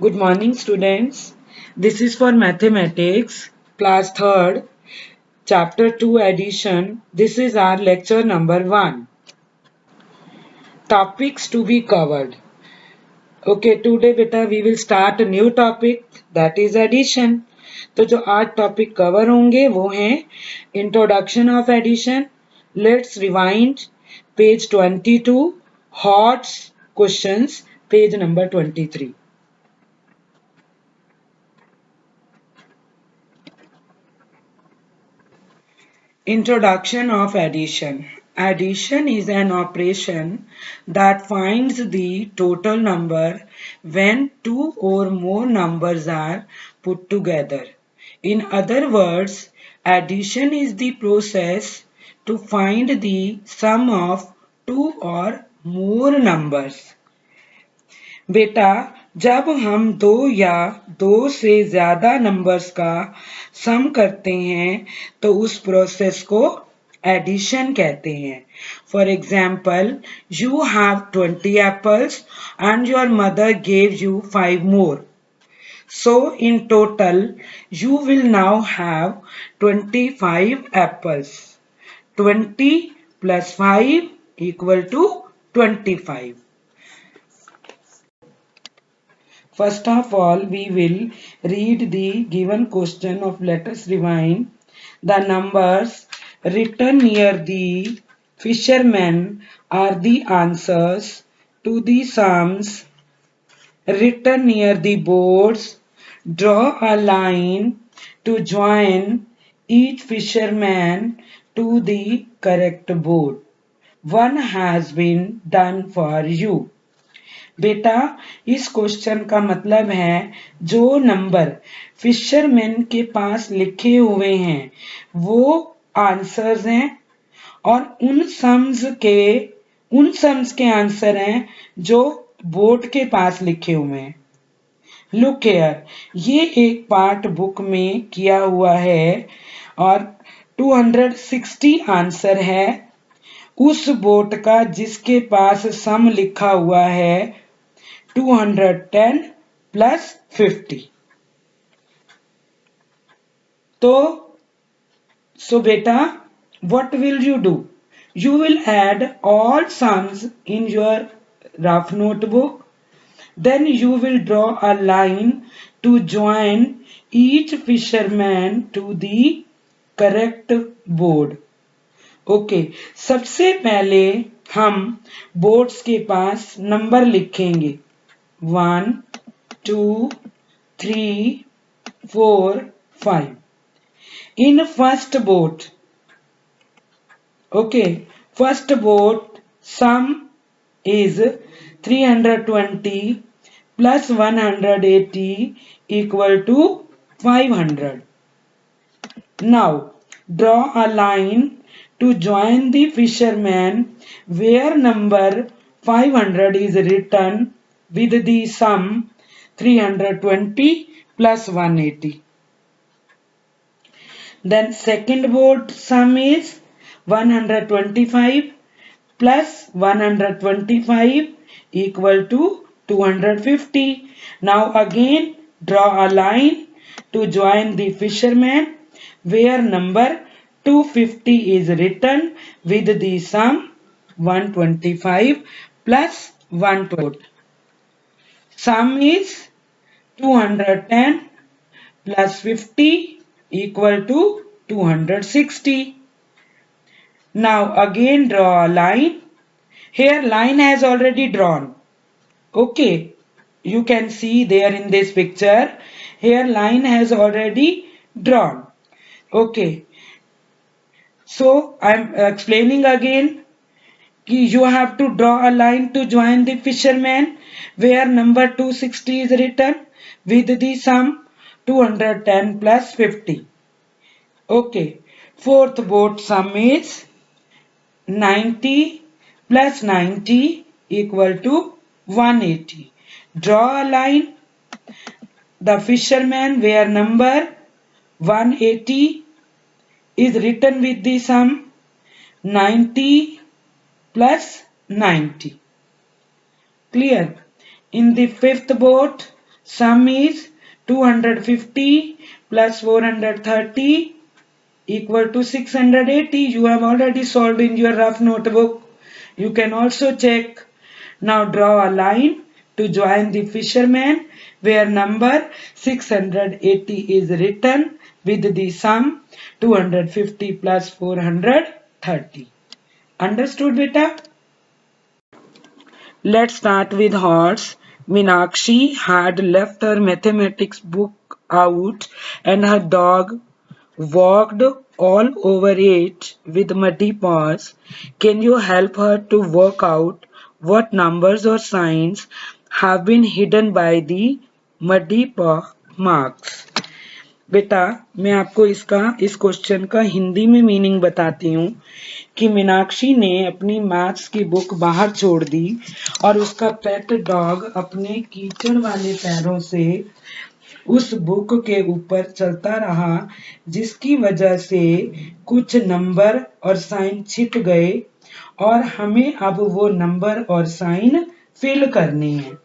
Good morning, students. This is for mathematics, class 3rd, chapter 2 addition. This is our lecture number 1. Topics to be covered. Okay, today beta we will start a new topic, that is addition. तो जो आज topic cover होंगे वो हैं introduction of addition, let's rewind, page 22, HOTS questions, page number 23. Introduction of addition. Addition is an operation that finds the total number when two or more numbers are put together. In other words, addition is the process to find the sum of two or more numbers. बेटा, जब हम दो या दो से ज्यादा numbers का सम करते हैं तो उस प्रोसेस को एडिशन कहते हैं. For example, you have 20 apples and your mother gave you 5 more. So in total, you will now have 25 apples. 20 plus 5 equal to 25. First of all, we will read the given question of let us rewind. The numbers written near the fishermen are the answers to the sums written near the boards. Draw a line to join each fisherman to the correct board. One has been done for you. बेटा, इस question का मतलब है जो number fisherman के पास लिखे हुए हैं वो आंसर्स हैं और उन सम्स के आंसर हैं जो बोर्ड के पास लिखे हुए हैं. लुक हियर, ये एक पार्ट बुक में किया हुआ है और 260 आंसर है उस बोर्ड का जिसके पास सम लिखा हुआ है 210 plus 50. So beta, what will you do? You will add all sums in your rough notebook. Then you will draw a line to join each fisherman to the correct board. Okay, सबसे पहले हम boards के पास number लिखेंगे. 1, 2, 3, 4, 5. In first boat, first boat sum is 320 plus 180 equal to 500. Now, draw a line to join the fisherman where number 500 is written with the sum 320 plus 180. Then second board sum is 125 plus 125 equal to 250. Now again draw a line to join the fisherman where number 250 is written with the sum 125 plus 120. Sum is 210 plus 50 equal to 260. Now again draw a line. Here line has already drawn. Okay, you can see there in this picture. Here line has already drawn. Okay, so I am explaining again. You have to draw a line to join the fisherman where number 260 is written with the sum 210 plus 50. Okay, fourth board sum is 90 plus 90 equal to 180. Draw a line. The fisherman where number 180 is written with the sum 90 plus 90. Clear? In the fifth boat, Sum is 250 plus 430 equal to 680. You have already solved in your rough notebook. You can also check. Now draw a line to join the fisherman where number 680 is written with the sum 250 plus 430. Understood, beta? Let's start with horse. Meenakshi had left her mathematics book out and her dog walked all over it with muddy paws. Can you help her to work out what numbers or signs have been hidden by the muddy paw marks? बेटा मैं आपको इस question का हिंदी में meaning बताती हूँ कि मीनाक्षी ने अपनी मैथ्स की बुक बाहर छोड़ दी और उसका पेट डॉग अपने कीचड़ वाले पैरों से उस बुक के ऊपर चलता रहा, जिसकी वजह से कुछ नंबर और साइन छिप गए और हमें अब वो नंबर और साइन फिल करने हैं।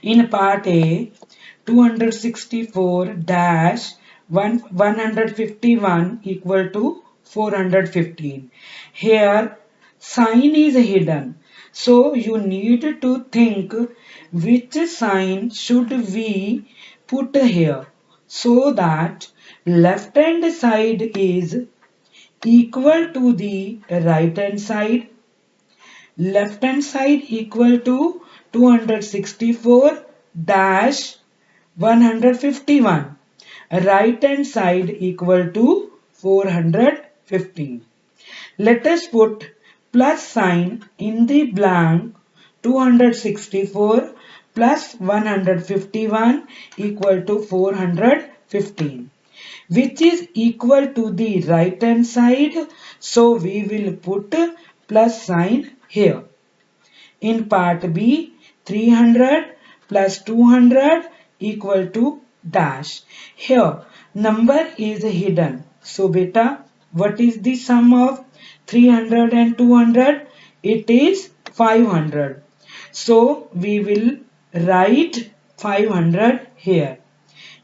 In part A, 264-151 equal to 415. Here, sign is hidden. So, you need to think which sign should we put here so that left hand side is equal to the right hand side. Left hand side equal to 264-151. Right hand side equal to 415. Let us put plus sign in the blank. 264 plus 151 equal to 415, which is equal to the right hand side. So we will put plus sign here. In part B, 300 plus 200 equal to dash. Here, number is hidden. So, beta, what is the sum of 300 and 200? It is 500. So, we will write 500 here.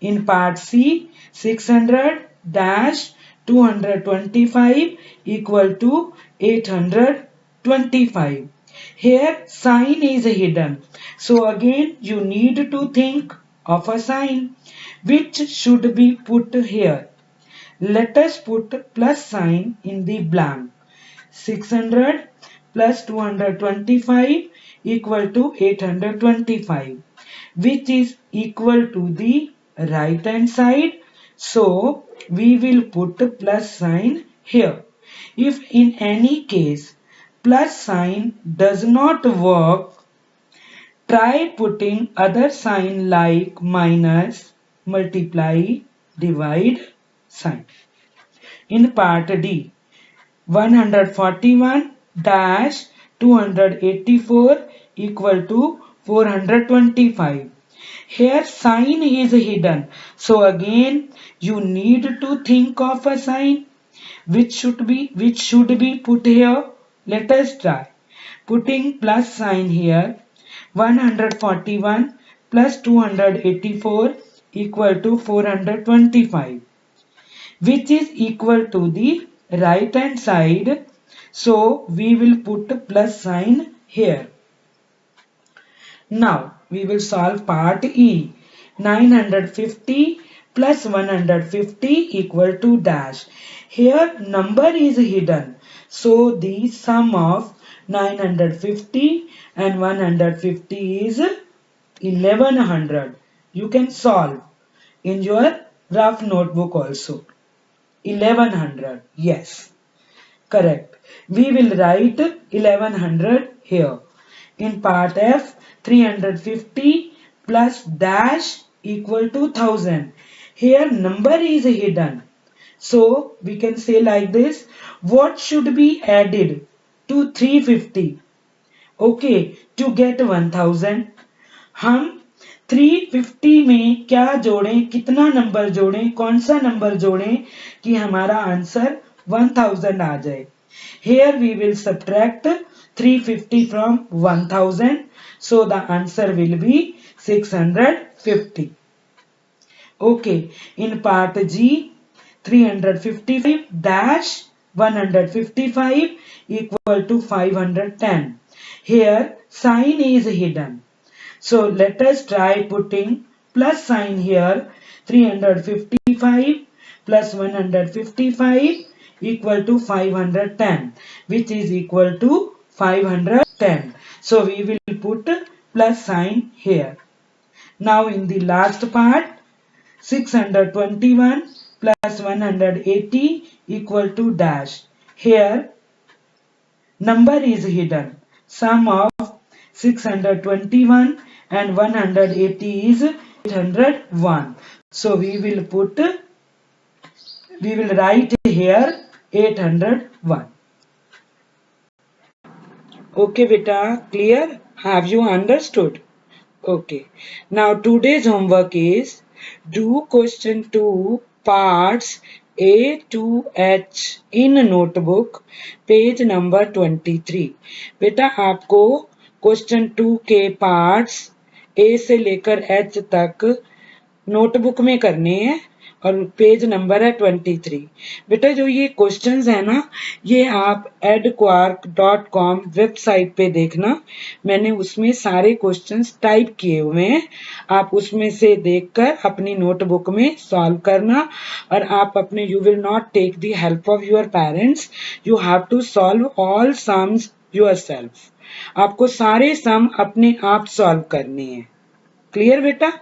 In part C, 600 dash 225 equal to 825. Here sign is hidden. So again you need to think of a sign which should be put here. Let us put plus sign in the blank. 600 plus 225 equal to 825, which is equal to the right hand side. So we will put plus sign here. If in any case plus sign does not work, try putting other sign like minus, multiply, divide sign. In part D, 141 dash 284 equal to 425. Here sign is hidden. So again you need to think of a sign which should be put here. Let us try. Putting plus sign here. 141 plus 284 equal to 425, which is equal to the right hand side. So we will put plus sign here. Now we will solve part E. 950 plus 150 equal to dash. Here number is hidden. So the sum of 950 and 150 is 1100. You can solve in your rough notebook also. 1100. Yes. Correct. We will write 1100 here. In part F, 350 plus dash equal to 1000. Here number is hidden. So we can say like this. What should be added to 350? Okay, to get 1000. हम 350 में क्या जोड़ें, कितना number जोड़ें, कौन सा number जोड़ें कि हमारा आंसर 1000 आ जाए. Here we will subtract 350 from 1000. So the answer will be 650. Okay, in part G, 355 dash 155 equal to 510. Here sign is hidden. So let us try putting plus sign here. 355 plus 155 equal to 510, which is equal to 510. So we will put plus sign here. Now in the last part, 621 plus 180 equal to dash. Here number is hidden. Sum of 621 and 180 is 801. So we will write here 801. Okay beta, clear? Have you understood? Okay. Now today's homework is do question 2 parts A to H in notebook page number 23. बेटा आपको question 2 के parts A से लेकर H तक notebook में करने हैं और पेज नंबर है 23. बेटा जो ये क्वेश्चंस है ना, ये आप edquark.com वेबसाइट पे देखना. मैंने उसमें सारे क्वेश्चंस टाइप किए हुए हैं. आप उसमें से देखकर अपनी नोटबुक में सॉल्व करना. और आप अपने you will not take the help of your parents. You have to solve all sums yourself. आपको सारे सम अपने आप सॉल्व करने हैं. क्लियर बेटा?